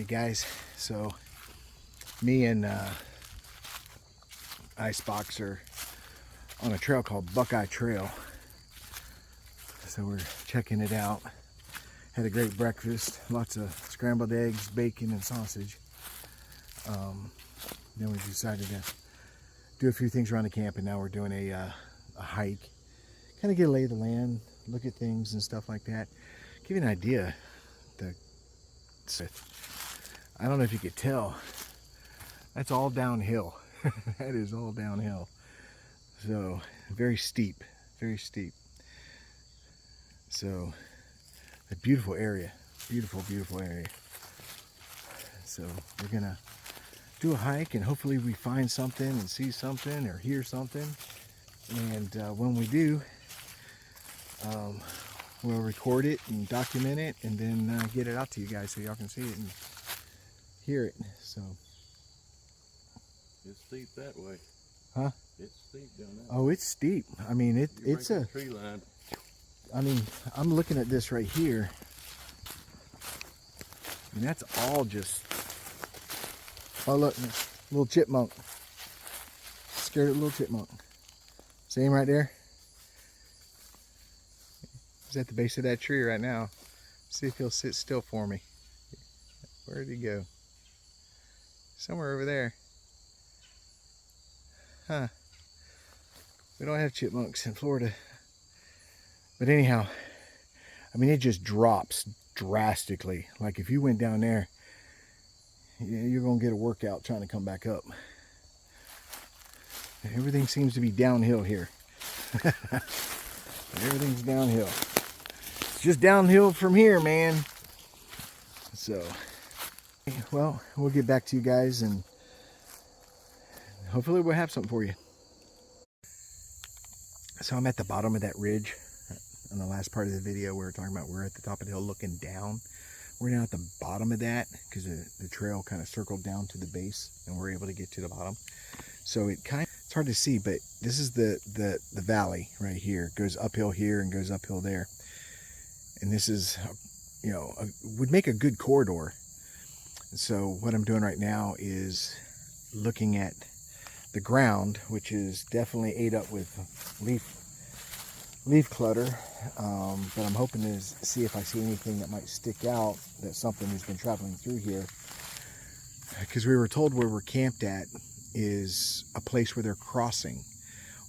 Hey guys, so me and Icebox are on a trail called Buckeye Trail. So we're checking it out. Had a great breakfast, lots of scrambled eggs, bacon, and sausage. Then we decided to do a few things around the camp, and now we're doing a hike. Kind of get a lay of the land, look at things and stuff like that. Give you an idea. I don't know if you could tell. That's all downhill. That is all downhill. So very steep, very steep. So a beautiful area, beautiful area. So we're gonna do a hike, and hopefully we find something and see something or hear something. And when we do, we'll record it and document it, and then get it out to you guys so y'all can see it and hear it. So it's steep that way. Huh? It's steep down there. Oh, it's steep. I mean, it's a tree line. I mean, I'm looking at this right here, and that's all just, oh look, little chipmunk. Scared little chipmunk. See him right there? He's at the base of that tree right now. See if he'll sit still for me. Where did he go? Somewhere over there. Huh. We don't have chipmunks in Florida. But anyhow, I mean, it just drops drastically. Like if you went down there, you're going to get a workout trying to come back up. Everything seems to be downhill here. Everything's downhill. It's just downhill from here, man. So, well, we'll get back to you guys, and hopefully we'll have something for you. So I'm at the bottom of that ridge. In the last part of the video, we were talking about we're at the top of the hill looking down. We're now at the bottom of that because the trail kind of circled down to the base, and we're able to get to the bottom. So it's hard to see, but this is the valley right here. It goes uphill here and goes uphill there. And this is, you know, would make a good corridor. So what I'm doing right now is looking at the ground, which is definitely ate up with leaf clutter, but I'm hoping to see if I see anything that might stick out, that something has been traveling through here. Because we were told where we're camped at is a place where they're crossing.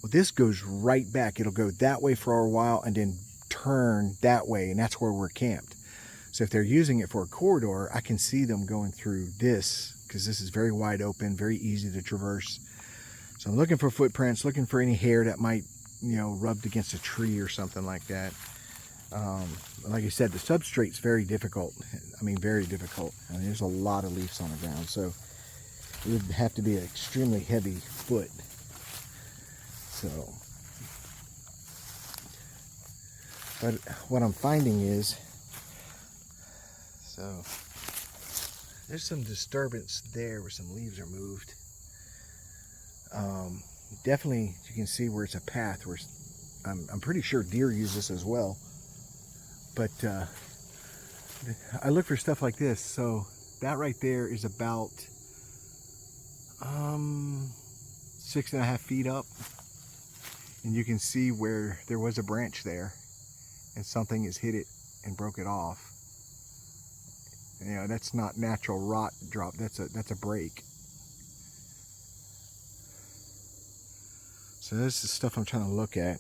Well, this goes right back. It'll go that way for a while and then turn that way, and that's where we're camped. So if they're using it for a corridor, I can see them going through this, because this is very wide open, very easy to traverse. So I'm looking for footprints, looking for any hair that might, you know, rubbed against a tree or something like that. Like I said, the substrate's very difficult. I mean, very difficult. I mean, there's a lot of leaves on the ground, so it would have to be an extremely heavy foot. So, but what I'm finding is, so there's some disturbance there where some leaves are moved. Definitely you can see where it's a path where I'm pretty sure deer use this as well. But I look for stuff like this. So that right there is about 6.5 feet up, and you can see where there was a branch there and something has hit it and broke it off. You know, that's not natural rot drop, that's a break. So this is the stuff I'm trying to look at.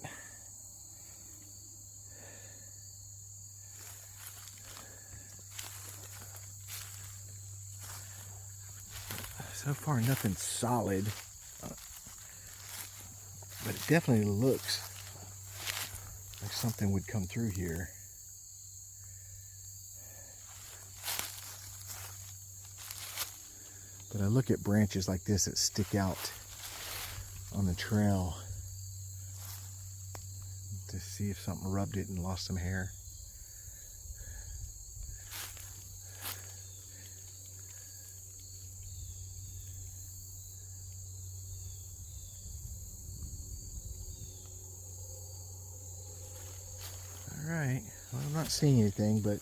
So far nothing solid, but it definitely looks like something would come through here. But I look at branches like this that stick out on the trail to see if something rubbed it and lost some hair. All right, well, I'm not seeing anything, but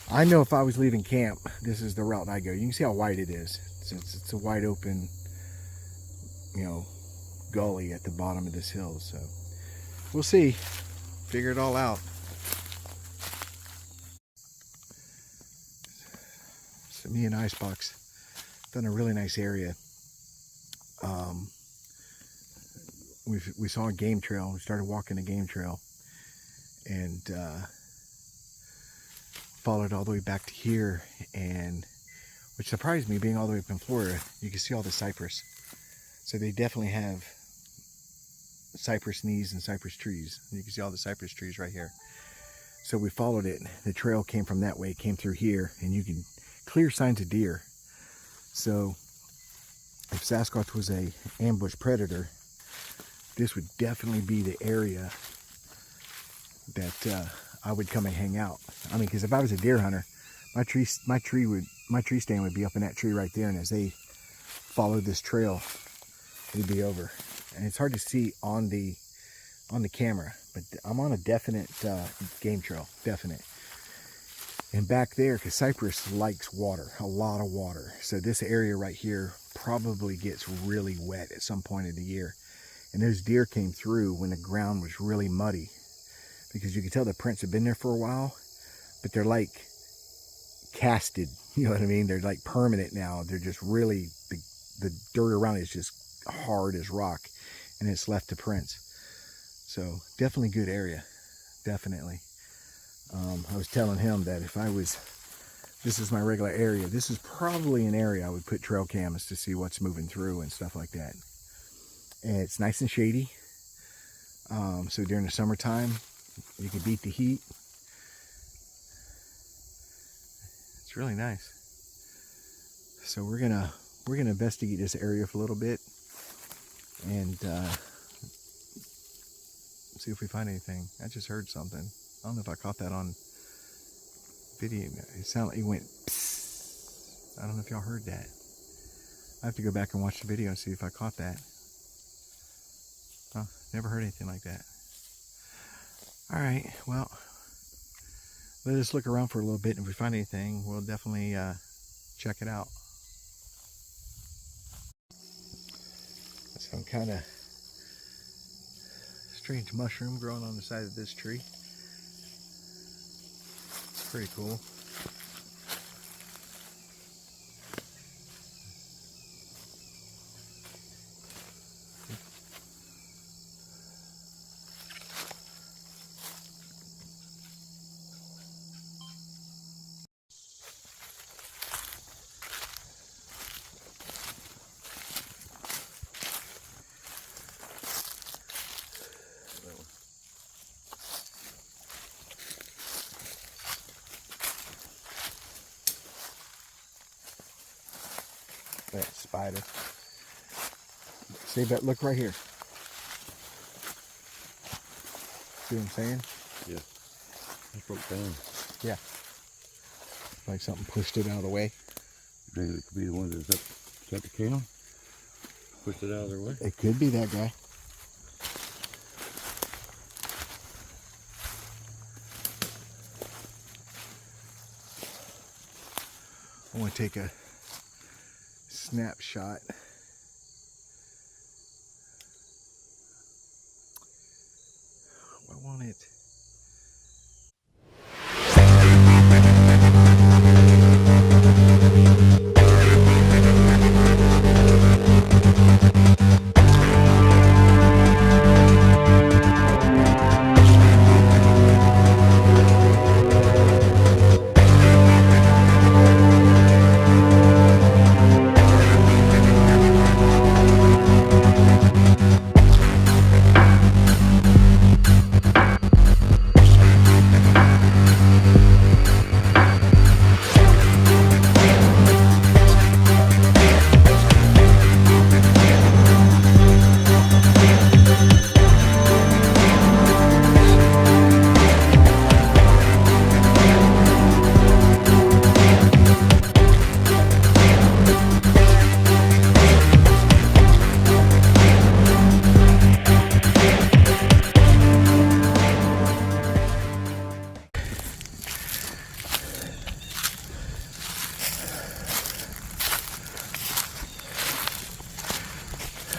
I know if I was leaving camp, this is the route I go. You can see how wide it is. It's a wide open, you know, gully at the bottom of this hill. So we'll see. Figure it all out. So me and Icebox done a really nice area. We saw a game trail. We started walking the game trail and followed all the way back to here, and which surprised me, being all the way up in Florida, you can see all the cypress. So they definitely have cypress knees and cypress trees. You can see all the cypress trees right here. So we followed it. The trail came from that way, came through here, and you can clear signs of deer. So if Sasquatch was a ambush predator, this would definitely be the area that I would come and hang out. I mean, because if I was a deer hunter, my tree stand would be up in that tree right there, and as they followed this trail, it'd be over. And it's hard to see on the camera, but I'm on a definite game trail, definite. And back there, because cypress likes water, a lot of water. So this area right here probably gets really wet at some point of the year. And those deer came through when the ground was really muddy, because you can tell the prints have been there for a while, but they're like casted, you know what I mean? They're like permanent now. They're just really, the dirt around it is just hard as rock, and it's left the prints. So definitely good area, definitely. I was telling him that if I was, this is my regular area, this is probably an area I would put trail cameras to see what's moving through and stuff like that. And it's nice and shady. So during the summertime, you can beat the heat. It's really nice. So we're gonna investigate this area for a little bit and see if we find anything. I just heard something. I don't know if I caught that on video. It sounded like it went psst. I don't know if y'all heard that. I have to go back and watch the video and see if I caught that. Huh, never heard anything like that. All right, well, let us look around for a little bit, and if we find anything, we'll definitely check it out. Some kind of strange mushroom growing on the side of this tree. It's pretty cool. That spider. See that? Look right here. See what I'm saying? Yeah. It broke down. Yeah. Like something pushed it out of the way. Maybe it could be the one that's up. Is that the camel? Pushed it out of their way? It could be that guy. I want to take a snapshot. I want it.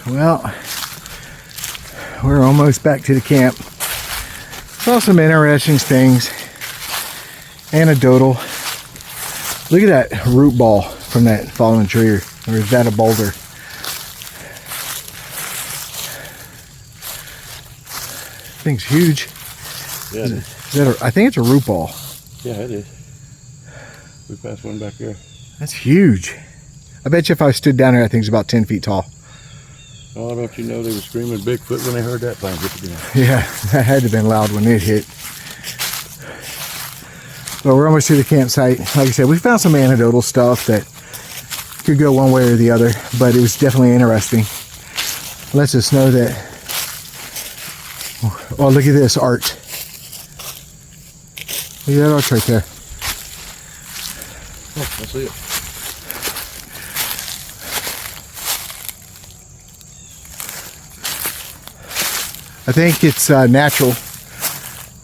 Well, we're almost back to the camp. Saw some interesting things. Anecdotal. Look at that root ball from that fallen tree, or is that a boulder? Thing's huge. Yeah, Is that I think it's a root ball. Yeah, it is. We passed one back there. That's huge. I bet you if I stood down there, that thing's about 10 feet tall. Oh, don't you know they were screaming Bigfoot when they heard that thing hit the ground? Yeah, that had to have been loud when it hit. Well, we're almost to the campsite. Like I said, we found some anecdotal stuff that could go one way or the other, but it was definitely interesting. Lets us know that. Oh, look at this arch. Look at that arch right there. Oh, I see it. I think it's natural,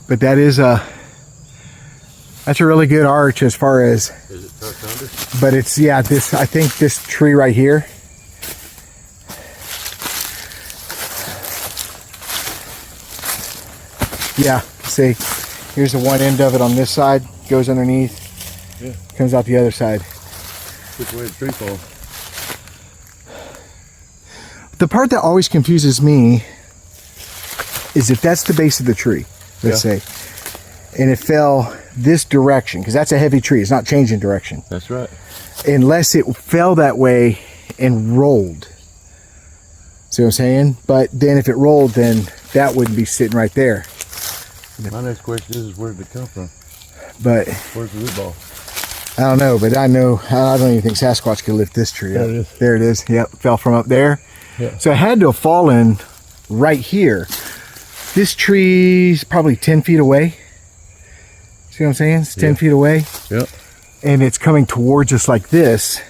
but that is that's a really good arch as far as. Is it tucked under? But it's, yeah, this, I think this tree right here. Yeah, see, here's the one end of it on this side, goes underneath, yeah, comes out the other side. Which way the tree fall? The part that always confuses me is if that's the base of the tree, let's say, and it fell this direction, because that's a heavy tree, it's not changing direction. That's right. Unless it fell that way and rolled. See what I'm saying? But then if it rolled, then that wouldn't be sitting right there. My next question is where did it come from? But Where's the root ball? I don't know, but I don't even think Sasquatch could lift this tree up. There it is. There it is. Yep, fell from up there. Yeah. So it had to have fallen right here. This tree's probably 10 feet away. See what I'm saying? It's 10 feet away. Yep. And it's coming towards us like this.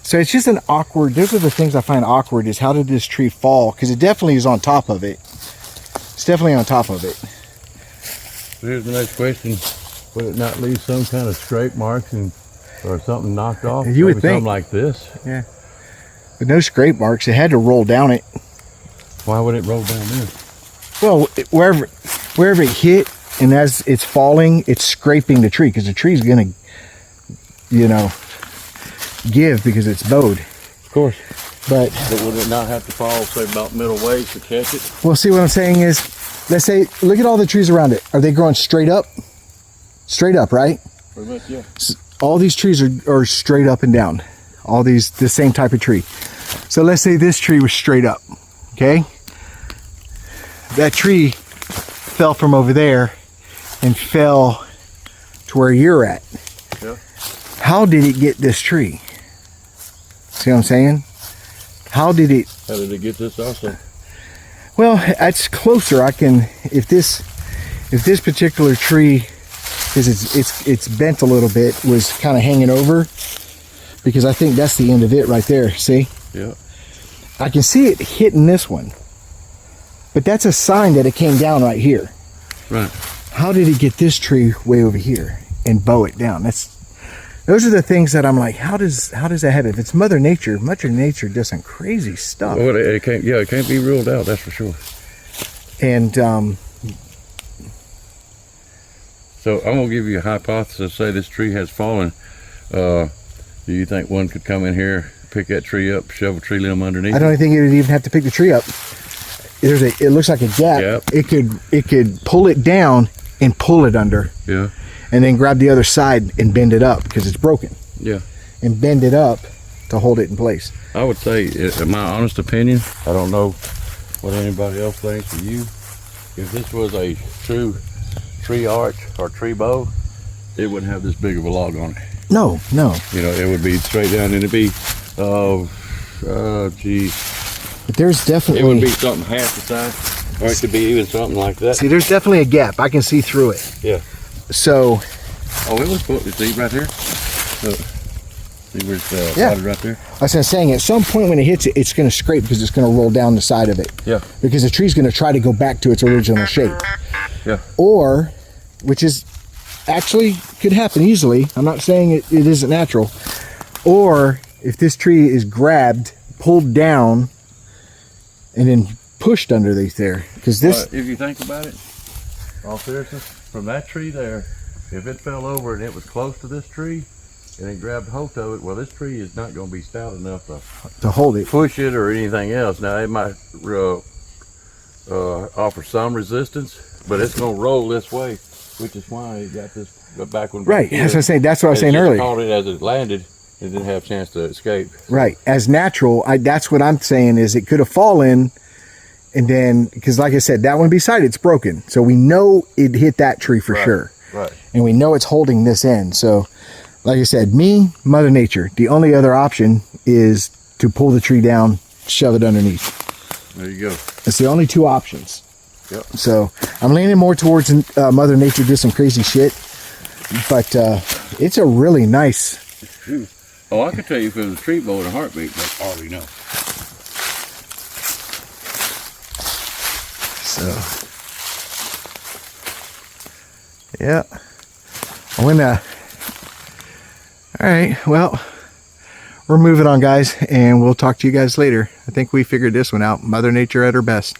So it's just an awkward, those are the things I find awkward, is how did this tree fall? Because it definitely is on top of it. It's definitely on top of it. So here's the next question. Would it not leave some kind of scrape marks or something knocked off? You would Maybe think. something like this. Yeah. But no scrape marks. It had to roll down it. Why would it roll down there? Well, wherever it hit, and as it's falling, it's scraping the tree, because the tree's gonna, give because it's bowed. Of course. But would it not have to fall, say, about middle way to catch it? well, see what I'm saying is, let's say, look at all the trees around it. Are they growing straight up? Straight up, right? Pretty much, yeah. All these trees are straight up and down. All these, the same type of tree. So let's say this tree was straight up, okay? That tree fell from over there and fell to where you're at. Yeah. How did it get this tree? See what I'm saying? How did it get this also? Well, that's closer. I can, if this particular tree, because it's bent a little bit, was kind of hanging over, because I think that's the end of it right there. See? Yeah. I can see it hitting this one, but that's a sign that it came down right here. Right. How did it get this tree way over here and bow it down? Those are the things that I'm like, how does that happen? If it's Mother Nature does some crazy stuff. Well, it can't be ruled out, that's for sure. And so I'm gonna give you a hypothesis. Say this tree has fallen. Do you think one could come in here, pick that tree up, shove a tree limb underneath? I don't think it would even have to pick the tree up. It looks like a gap. Yep. It could pull it down and pull it under. Yeah. And then grab the other side and bend it up because it's broken. Yeah. And bend it up to hold it in place. I would say, in my honest opinion, I don't know what anybody else thinks of you. If this was a true tree arch or tree bow, it wouldn't have this big of a log on it. No. It would be straight down, and it'd be, But there's definitely. It would be something half the size, or it could be even something like that. See, there's definitely a gap. I can see through it. Yeah. So. Oh, it was put. See right here. Look. See where it's plotted right there. I was saying, at some point when it hits it, it's going to scrape because it's going to roll down the side of it. Yeah. Because the tree's going to try to go back to its original shape. Yeah. Or, which is actually could happen easily. I'm not saying it isn't natural. Or if this tree is grabbed, pulled down, and then pushed underneath there. Because this, But if you think about it, all seriousness, from that tree there, if it fell over and it was close to this tree and it grabbed hold of it, well, this tree is not going to be stout enough to hold it. push it or anything else. Now, it might offer some resistance, but it's going to roll this way, which is why it got this back one. Right. As I say, that's what I was It saying just earlier. caught it as it landed. It didn't have a chance to escape. Right. As natural, that's what I'm saying is it could have fallen, and then, because like I said, that one beside it's broken. So we know it hit that tree for sure. Right. And we know it's holding this end. So like I said, Mother Nature, the only other option is to pull the tree down, shove it underneath. There you go. It's the only two options. Yep. So I'm leaning more towards Mother Nature did some crazy shit, but it's a really nice. Oh, I could tell you if it was a tree bow in a heartbeat, but I already know. So yeah, I went. All right, well, we're moving on, guys, and we'll talk to you guys later. I think we figured this one out. Mother Nature at her best.